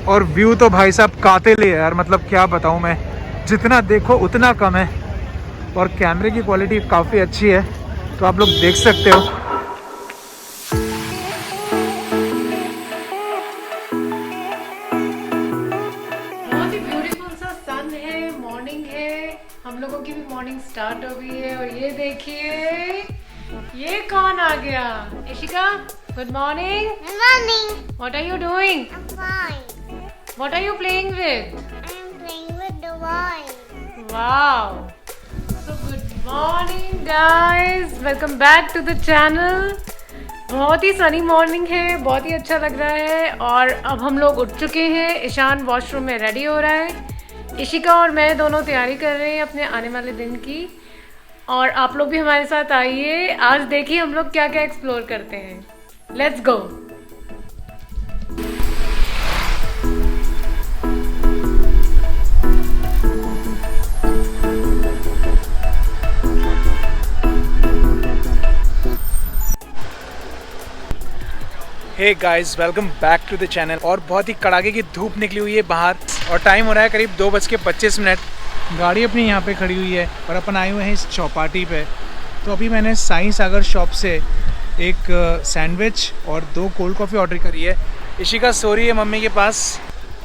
और व्यू तो भाई साहब कातिल ही है यार, मतलब क्या बताऊँ मैं, जितना देखो उतना कम है। और कैमरे की क्वालिटी काफ़ी अच्छी है, तो आप लोग देख सकते हो। बहुत ही ब्यूटीफुल सा सन है, मॉर्निंग है, हम लोगों की भी मॉर्निंग स्टार्ट हो गई है। और ये देखिए ये कौन आ गया? Ishika, good morning. Good morning. What are you doing? I'm fine. What are you playing with? I'm playing with the wine. Wow, so good morning guys, welcome back to the channel. बहुत ही सनी मॉर्निंग है, बहुत ही अच्छा लग रहा है। और अब हम लोग उठ चुके हैं, ईशान वॉशरूम में रेडी हो रहा है, इशिका और मैं दोनों तैयारी कर रहे हैं अपने आने वाले दिन की। और आप लोग भी हमारे साथ आइए, आज देखिए हम लोग क्या क्या एक्सप्लोर करते हैं। Let's go. Hey guys, welcome back to the channel. और बहुत ही कड़ाके की धूप निकली हुई है बाहर, और टाइम हो रहा है करीब 2:25। गाड़ी अपनी यहाँ पे खड़ी हुई है और अपन आए हुए हैं इस चौपाटी पे। तो अभी मैंने साईं सागर शॉप से एक सैंडविच और 2 कोल्ड कॉफ़ी ऑर्डर करी है। इशिका सो रही है मम्मी के पास।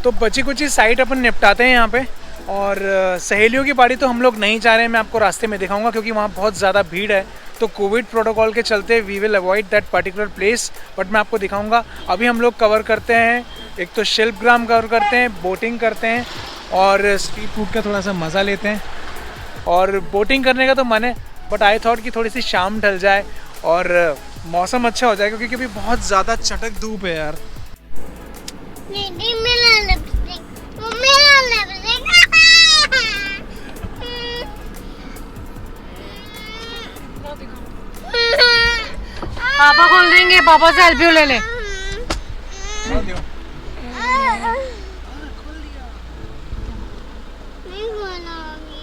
तो बची कुछ साइट अपन निपटाते हैं यहाँ पे। और सहेलियों की पार्टी तो हम लोग नहीं चाह रहे हैं, मैं आपको रास्ते में दिखाऊंगा, क्योंकि वहाँ बहुत ज़्यादा भीड़ है। तो कोविड प्रोटोकॉल के चलते we will avoid that particular place, but मैं आपको दिखाऊंगा। अभी हम लोग कवर करते हैं, एक तो शिल्पग्राम कवर करते हैं, बोटिंग करते हैं और स्ट्रीट फूड का थोड़ा सा मज़ा लेते हैं। और बोटिंग करने का तो मन है, बट आई थॉट कि थोड़ी सी शाम ढल जाए और मौसम अच्छा हो जाए, क्योंकि अभी बहुत ज़्यादा चटक धूप है यार। Didi, मेरा lipstick. वो मेरा lipstick. पापा खोल देंगे, पापा से हेल्प ले ले। नहीं बनाऊंगी.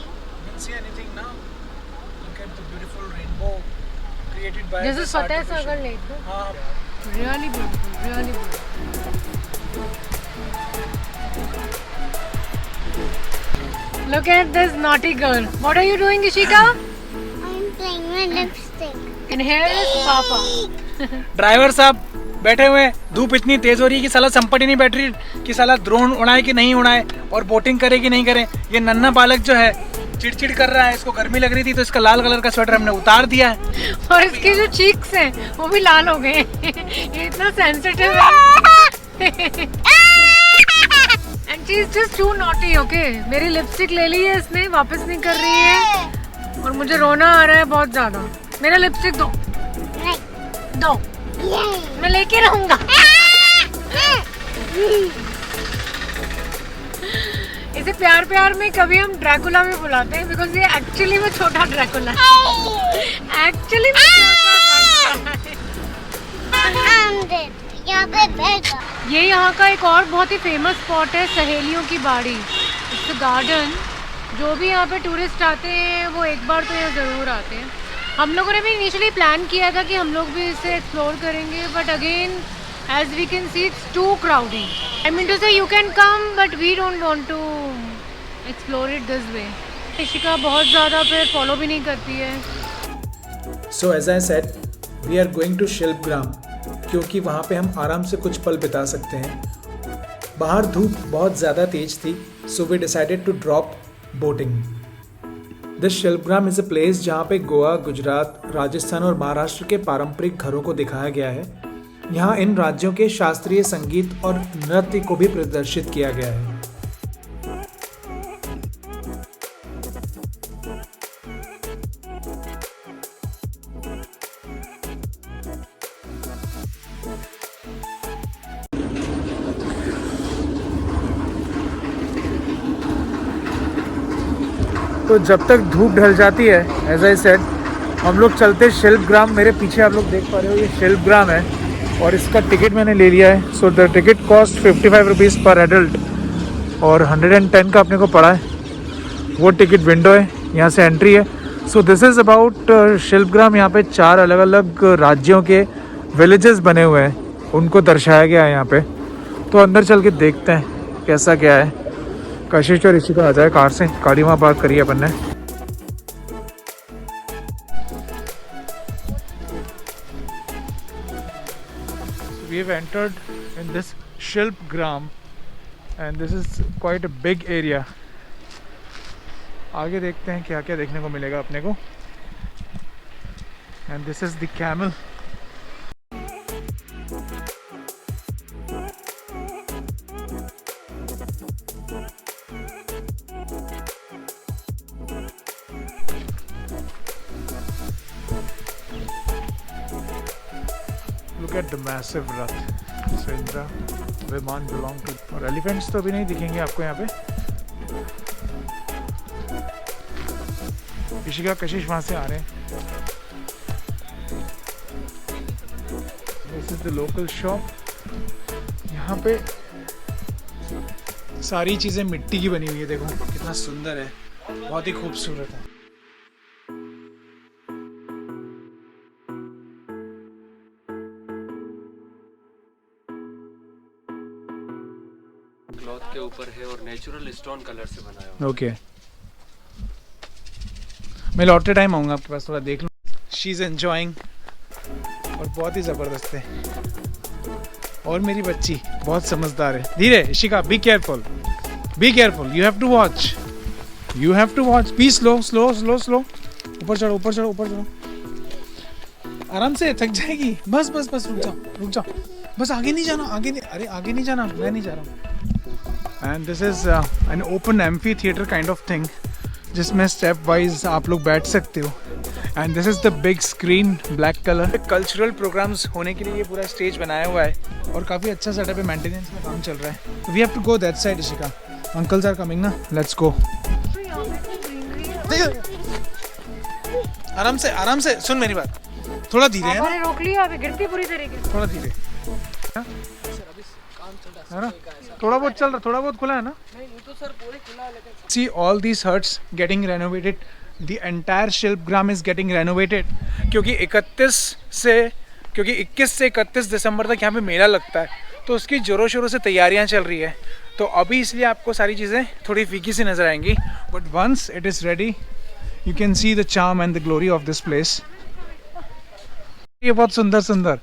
This is Fateh Sagar Lake. हाँ, Really beautiful, really beautiful. Look at this naughty girl. What are you doing, Ishika? I'm playing with lipstick. And here is Papa. Driver साहब बैठे हुए हैं। धूप इतनी तेज हो रही है कि साला संपट ही नहीं बैठ रही कि साला ड्रोन उड़ाए कि नहीं उड़ाए और बोटिंग करे कि नहीं करे। ये नन्हा बालक जो है चिड़चिड़ कर रहा है, इसको गर्मी लग रही थी तो इसका लाल कलर का स्वेटर हमने उतार दिया है। और इसके जो चीक्स हैं वो भी लाल हो गए। ये इतना सेंसिटिव है। And she is just too naughty, okay? मेरी लिपस्टिक ले ली है इसने, वापस नहीं कर रही है और मुझे रोना आ रहा है बहुत ज्यादा। मेरा लिपस्टिक दो, Right. दो, Yay. मैं लेके रहूंगा। इसे प्यार प्यार में कभी हम ड्रैकुला भी बुलाते हैं, बिकॉज ये एक्चुअली में छोटा ड्रैकुला है। एक्चुअली में छोटा ड्रैकुला है। I'm dead. यहाँ पे बैठा. ये यहाँ का एक और बहुत ही फेमस स्पॉट है, सहेलियों की बाड़ी। It's garden. जो भी यहाँ पे टूरिस्ट आते हैं वो एक बार तो यहाँ ज़रूर आते हैं। हम लोगों ने भी इनिशियली प्लान किया था कि हम लोग भी इसे एक्सप्लोर करेंगे, but again as we can see it's too crowding. I mean to say you can come, but we don't want to explore it this way. Ishika बहुत ज़्यादा फिर फॉलो भी नहीं करती है। So as I said, we are going to Shilpgram, क्योंकि वहाँ पे हम आराम से कुछ पल बिता सकते हैं। बाहर धूप बहुत ज़्यादा तेज थी, so we decided to drop boating. This Shilpgram is a place जहाँ पे गोवा, गुजरात, राजस्थान और महाराष्ट्र के पारंपरिक घरों को दिखाया गया है। यहाँ इन राज्यों के शास्त्रीय संगीत और नृत्य को भी प्रदर्शित किया गया है। तो जब तक धूप ढल जाती है, एज आई सेड, हम लोग चलते शिल्पग्राम। मेरे पीछे आप लोग देख पा रहे हो ये शिल्पग्राम है और इसका टिकट मैंने ले लिया है। So the ticket cost 55 rupees पर एडल्ट और 110 का अपने को पड़ा है। वो टिकट विंडो है, यहाँ से एंट्री है। So this is about Shilpgram. यहाँ पे 4 अलग अलग राज्यों के विलेजेस बने हुए हैं, उनको दर्शाया गया है यहाँ पे। तो अंदर चल के देखते हैं कैसा क्या है। कशिश और ऋषिका आ जाए कार से, गाड़ी वहाँ पार्क करी है अपन ने। We have entered in this Shilpgram and this is quite a big area. आगे देखते हैं क्या क्या देखने को मिलेगा अपने को। And this is the camel. Look at the massive rath. So Indira विमान belong to, और एलिफेंट्स तो अभी नहीं दिखेंगे आपको यहाँ पे। ऋषिका कशिश वहाँ से आ रहे हैं। This is the local shop. यहाँ पे सारी चीज़ें मिट्टी की बनी हुई है, देखो कितना सुंदर है, बहुत ही खूबसूरत है। क्लॉथ के ऊपर है और नेचुरल स्टोन कलर से बनाया हुआ। ओके मैं लौटते टाइम आऊँगा आपके पास, थोड़ा देख लूँ। शी इज़ एंजॉइंग और बहुत ही ज़बरदस्त है। और मेरी बच्ची बहुत समझदार है। धीरे Ishika, be careful, you have to watch, be slow slow slow slow. ऊपर चढ़ो ऊपर चढ़ो ऊपर चढ़ो, आराम से, थक जाएगी। बस बस बस रुक जाओ बस, आगे नहीं जाना, आगे नहीं, अरे आगे नहीं जाना, मैं नहीं जा रहा हूँ। And this is an open amphitheatre kind of thing, जिसमें स्टेप वाइज आप लोग बैठ सकते हो। And this is the big screen, black colour. Cultural programmes होने के लिए ये पूरा स्टेज बनाया हुआ है और काफ़ी अच्छा सेटअप है, मेंटेनेंस का काम चल रहा है। We have to go that side Ishika, uncles are coming ना, लेट्स गो। आराम से सुन मेरी बात, थोड़ा धीरे है ना, रोक लिया, अभी गिरती पूरी तरीके से, थोड़ा धीरे है ना, थोड़ा बहुत चल रहा, थोड़ा बहुत खुला है ना। See all these huts getting renovated, the entire Shilpgram is getting renovated, क्योंकि 21 से 31 दिसंबर तक यहाँ पे मेला लगता है, तो उसकी जोरों शोरों से तैयारियाँ चल रही है। तो अभी इसलिए आपको सारी चीज़ें थोड़ी फीकी सी नज़र आएंगी, but once it is ready you can see the charm and the glory of this place. ये बहुत सुंदर सुंदर,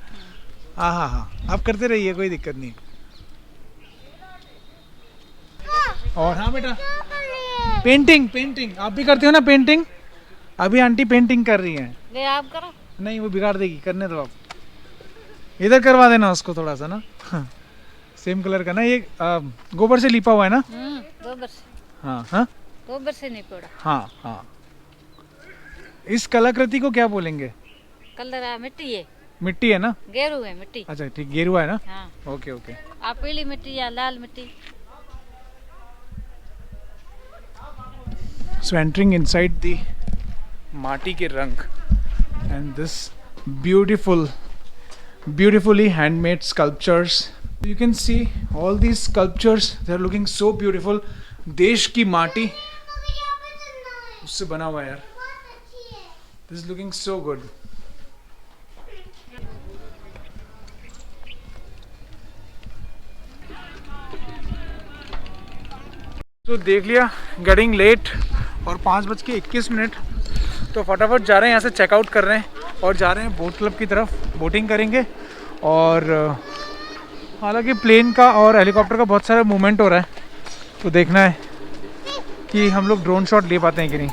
हाँ आप करते रहिए, कोई दिक्कत नहीं। और हाँ बेटा, पेंटिंग आप भी करते हो ना पेंटिंग? अभी आंटी पेंटिंग कर रही हैं। ले आप करो। नहीं वो बिगाड़ देगी, करने दो आप, इधर करवा देना उसको थोड़ा सा ना। सेम कलर का ना, ये गोबर से लिपा हुआ है ना? गोबर से। हाँ गोबर से नहीं पड़ा। हाँ इस कलाकृति को क्या बोलेंगे? कलर मिट्टी है। मिट्टी है ना? गेरू है मिट्टी। अच्छा ठीक, गेरुआ है ना? हाँ। ओके आप पीली मिट्टी या लाल मिट्टी। So entering inside the माटी के रंग and this beautifully handmade sculptures. You can see all these sculptures, they are looking so beautiful. देश की माटी उससे बना हुआ है यार। This is looking so good. तो देख लिया, गेटिंग लेट और 5:21, तो फटाफट जा रहे हैं यहाँ से, चेकआउट कर रहे हैं और जा रहे हैं बोट क्लब की तरफ, बोटिंग करेंगे। और हालांकि प्लेन का और हेलीकॉप्टर का बहुत सारा मूवमेंट हो रहा है, तो देखना है कि हम लोग ड्रोन शॉट ले पाते हैं कि नहीं।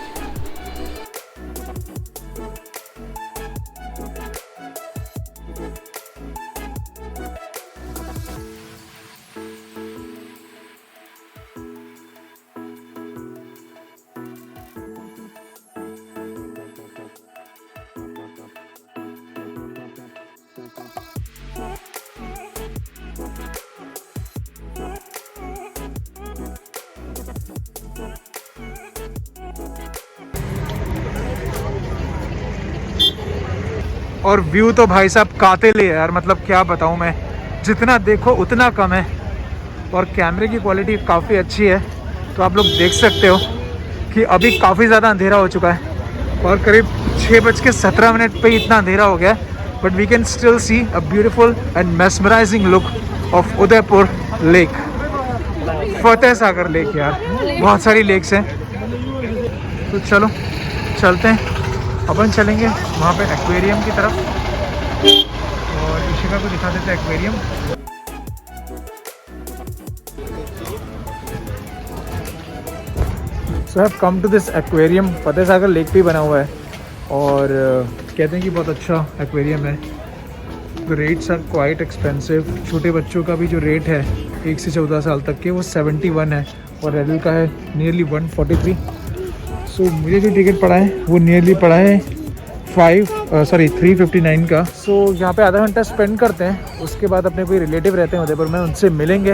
और व्यू तो भाई साहब कातिल है यार, मतलब क्या बताऊँ मैं, जितना देखो उतना कम है। और कैमरे की क्वालिटी काफ़ी अच्छी है, तो आप लोग देख सकते हो कि अभी काफ़ी ज़्यादा अंधेरा हो चुका है और करीब 6:17 पे इतना अंधेरा हो गया, but we can still see a beautiful and mesmerising look of Udaipur lake. Fateh Sagar lake यार, बहुत सारी लेक्स हैं। तो चलो चलते हैं, अपन चलेंगे वहाँ पे एक्वेरियम की तरफ और इशिका को दिखा देते हैं aquarium. So have come to this aquarium. Fateh Sagar lake पे बना हुआ है और कहते हैं कि बहुत अच्छा एक्वेरियम है। The rates are quite expensive. छोटे बच्चों का भी जो रेट है 1 से 14 साल तक के वो 71 है और एडल्ट का है नियरली 143। सो मुझे जो टिकट पड़ा है वो नियरली पड़ा है 359 का। सो यहाँ पे आधा घंटा स्पेंड करते हैं, उसके बाद अपने कोई रिलेटिव रहते हैं उदयपुर में, उनसे मिलेंगे,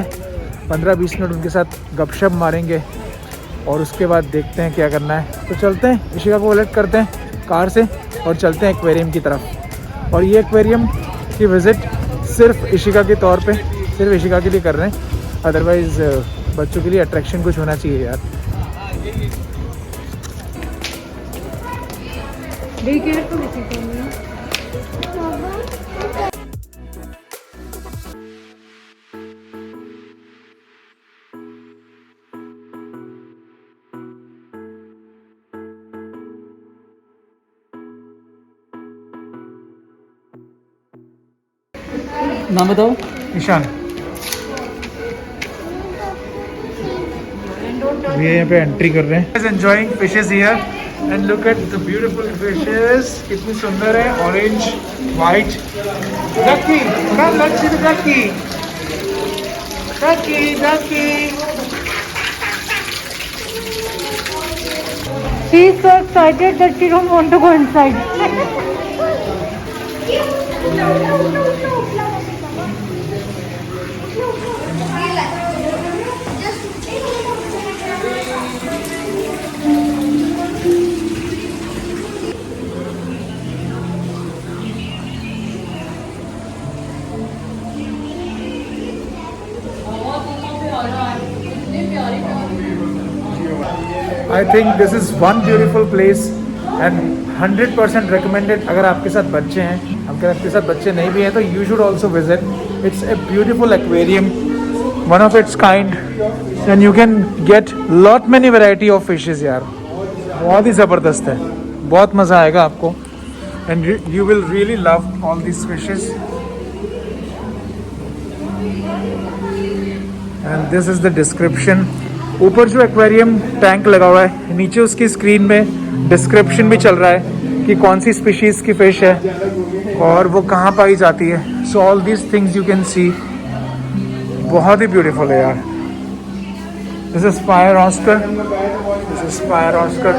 15-20 मिनट उनके साथ गपशप मारेंगे और उसके बाद देखते हैं क्या करना है। तो चलते हैं, इशिका को कलेक्ट करते हैं कार से और चलते हैं एक्वेरियम की तरफ। और ये एक्वेरियम की विज़िट सिर्फ इशिका के तौर पे, सिर्फ इशिका के लिए कर रहे हैं, अदरवाइज़ बच्चों के लिए अट्रैक्शन कुछ होना चाहिए यार। नाम बताओ। ईशान। ये यहाँ पे एंट्री कर रहे हैं। Enjoying fishes here and look at the beautiful fishes, कितनी सुंदर है, orange, white. Ducky, come let's see the ducky, ducky, ducky. She is so excited that she don't want to go inside. I think this is one beautiful place and 100% recommended। अगर आपके साथ बच्चे हैं, अगर आपके साथ बच्चे नहीं भी हैं तो you should also visit। It's a beautiful aquarium, one of its kind, and you can get lot many variety of fishes यार। बहुत ही ज़बरदस्त है, बहुत मज़ा आएगा आपको and you will really love all these fishes। And this is the description। ऊपर जो एक्वेरियम टैंक लगा हुआ है, नीचे उसकी स्क्रीन में डिस्क्रिप्शन भी चल रहा है कि कौन सी स्पीशीज़ की फ़िश है और वो कहाँ पाई जाती है। So all these things you can सी। बहुत ही ब्यूटीफुल है यार। This is fire Oscar, this is fire Oscar.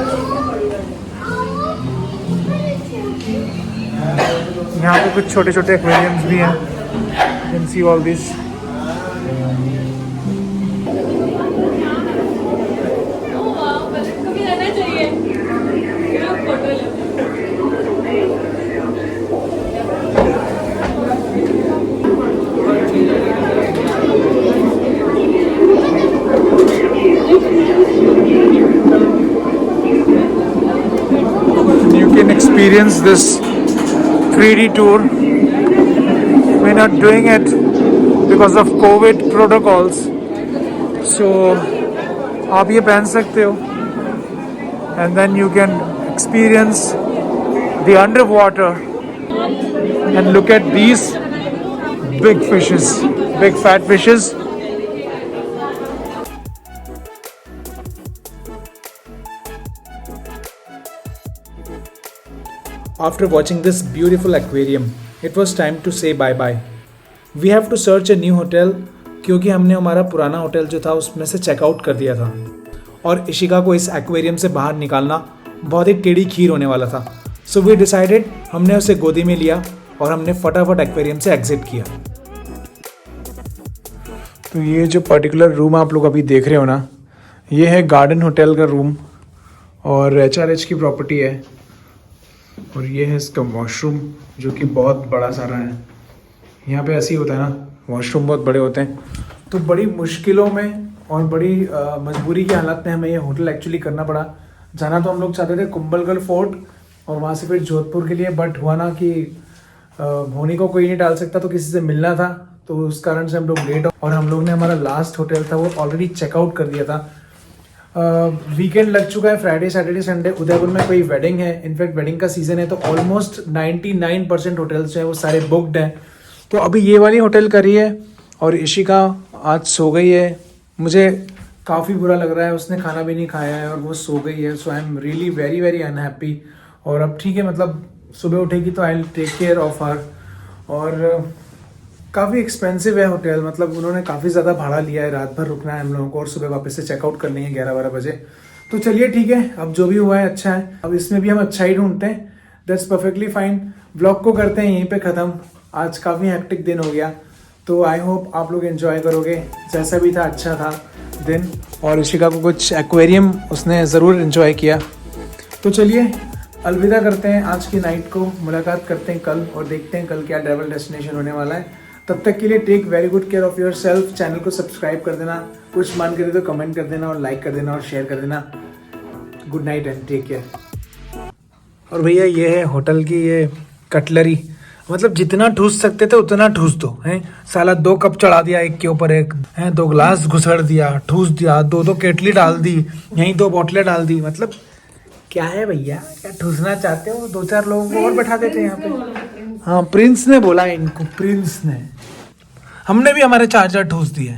यहाँ पे कुछ छोटे छोटे एक्वेरियम्स भी हैं, you can see all this. Experience this 3D tour. We're not doing it because of COVID protocols, so आप ये पहन सकते हो and then you can experience the underwater and look at these big fishes, big fat fishes. After watching this beautiful aquarium, it was time to say bye-bye. We have to search a new hotel क्योंकि हमने हमारा पुराना hotel जो था उसमें से checkout कर दिया था और इशिका को इस एक्वेरियम से बाहर निकालना बहुत ही टेढ़ी खीर होने वाला था। सो वी डिसाइडेड, हमने उसे गोदी में लिया और हमने फटाफट एक्वेरियम से एग्जिट किया। तो ये जो पर्टिकुलर रूम आप लोग अभी देख रहे हो ना, ये है गार्डन होटल का रूम और HRH की प्रॉपर्टी है। और ये है इसका वॉशरूम जो कि बहुत बड़ा सारा है। यहाँ पे ऐसे ही होता है ना, वॉशरूम बहुत बड़े होते हैं। तो बड़ी मुश्किलों में और बड़ी मजबूरी की हालत में हमें ये होटल एक्चुअली करना पड़ा। जाना तो हम लोग चाहते थे कुंभलगढ़ फोर्ट और वहाँ से फिर जोधपुर के लिए, बट हुआ ना कि होनी को कोई नहीं डाल सकता तो किसी से मिलना था, तो उस कारण से हम लोग लेट, और हम लोग ने हमारा लास्ट होटल था वो ऑलरेडी चेकआउट कर दिया था। वीकेंड लग चुका है, फ्राइडे सैटरडे संडे। उदयपुर में कोई वेडिंग है, इनफैक्ट वेडिंग का सीजन है, तो ऑलमोस्ट 99% होटल्स हैं वो सारे बुकड हैं। तो अभी ये वाली होटल करी है और इशिका आज सो गई है। मुझे काफ़ी बुरा लग रहा है, उसने खाना भी नहीं खाया है और वो सो गई है। So I am really very very unhappy. और अब ठीक है, मतलब सुबह उठेगी तो I will take care of her. और काफ़ी एक्सपेंसिव है होटल, मतलब उन्होंने काफ़ी ज़्यादा भाड़ा लिया है। रात भर रुकना है हम लोगों को और सुबह वापस से चेकआउट करनी है 11-12 बजे। तो चलिए ठीक है, अब जो भी हुआ है अच्छा है। अब इसमें भी हम अच्छा ही ढूंढते हैं, दैट्स परफेक्टली फाइन। व्लॉग को करते हैं यहीं पे ख़त्म। आज काफ़ी हेक्टिक दिन हो गया, तो आई होप आप लोग एंजॉय करोगे। जैसा भी था अच्छा था दिन। और इशिका को कुछ एक्वेरियम उसने ज़रूर एंजॉय किया। तो चलिए अलविदा करते हैं आज की नाइट को। मुलाकात करते हैं कल और देखते हैं कल क्या ट्रैवल डेस्टिनेशन होने वाला है। तब तक के लिए take very good care of your self. Channel को सब्सक्राइब कर देना, कुछ मन करे तो कमेंट कर देना और लाइक कर देना और शेयर कर देना। Good night and take care. और भैया ये है होटल की ये कटलरी, मतलब जितना ठूस सकते थे उतना ठूस दो हैं। साला 2 कप चढ़ा दिया एक के ऊपर एक हैं, 2 गिलास घुसड़ दिया, ठूस दिया, 2 केटली डाल दी, यहीं 2 बोतलें डाल दी। मतलब क्या है भैया, क्या ठूसना चाहते हो? 2-4 लोगों को और बैठा देते हैं यहाँ पे। हाँ, प्रिंस ने बोला इनको, प्रिंस ने। हमने भी हमारे 4-4 ठूस दिए।